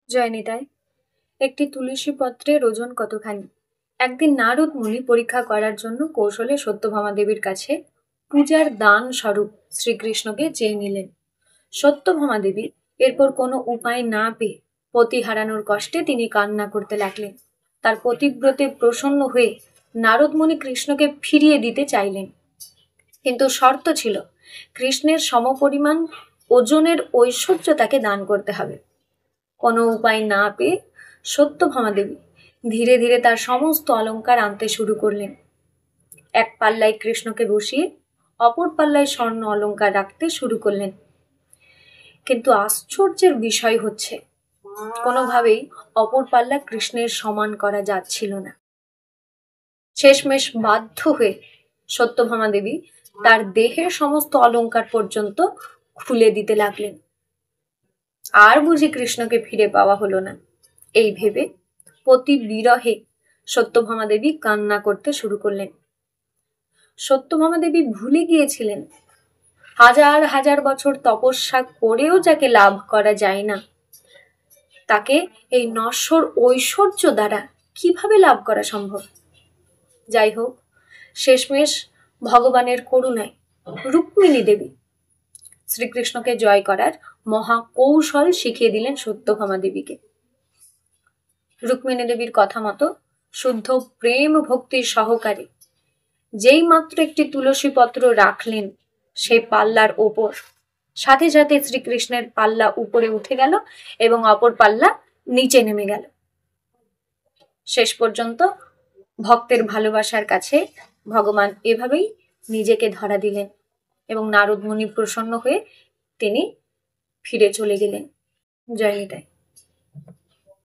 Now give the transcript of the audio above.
জয় নিতাই। একটি তুলসী পত্রের ওজন কতখানি? একদিন নারদ মুনি পরীক্ষা করার জন্য কৌশলে সত্যভামা দেবীর কাছে পূজার দান স্বরূপ শ্রীকৃষ্ণকে চেয়ে নিলেন। সত্যভামা দেবী এরপর কোনো উপায় না পেয়ে পতি হারানোর কষ্টে তিনি কান্না করতে লাগলেন। তার পতিব্রতে প্রসন্ন হয়ে নারদ মুনি কৃষ্ণকে ফিরিয়ে দিতে চাইলেন, কিন্তু শর্ত ছিল কৃষ্ণের সমপরিমাণ ওজনের ঐশ্বর্য তাকে দান করতে হবে। কোনো উপায় না পেয়ে সত্যভামা দেবী ধীরে ধীরে তার সমস্ত অলংকার আনতে শুরু করলেন। এক পাল্লায় কৃষ্ণকে বসিয়ে অপর পাল্লায় স্বর্ণ অলংকার রাখতে শুরু করলেন। কিন্তু আশ্চর্যের বিষয় হচ্ছে কোনোভাবেই অপর পাল্লা কৃষ্ণের সমান করা যাচ্ছিল না। শেষমেশ বাধ্য হয়ে সত্যভামা দেবী তার দেহের সমস্ত অলংকার পর্যন্ত খুলে দিতে লাগলেন। আর বুঝি কৃষ্ণকে ফিরে পাওয়া হলো না, এই ভেবে পতি বিরহে সত্যভামা দেবী কান্না করতে শুরু করলেন। সত্যভামা দেবী ভুলে গিয়েছিলেন হাজার হাজার বছর তপস্যা করেও যাকে লাভ করা যায় না, তাকে এই নশ্বর ঐশ্বর্য দ্বারা কিভাবে লাভ করা সম্ভব। যাই হোক, শেষমেশ ভগবানের করুণায় রুক্মিণী দেবী শ্রীকৃষ্ণকে জয় করার মহা কৌশল শিখিয়ে দিলেন সত্যভামা দেবীকে। রুক্মিণী দেবীর কথা মতো শুদ্ধ প্রেম ভক্তির সহকারে যেই মাত্র একটি তুলসী পত্র রাখলেন সেই পাল্লার ওপর, সাথে সাথে শ্রীকৃষ্ণের পাল্লা উপরে উঠে গেল এবং অপর পাল্লা নিচে নেমে গেল। শেষ পর্যন্ত ভক্তের ভালোবাসার কাছে ভগবান এভাবেই নিজেকে ধরা দিলেন এবং নারদ মুনি প্রসন্ন হয়ে তিনি ফিরে চলে গেলেন। জয় নিতাই।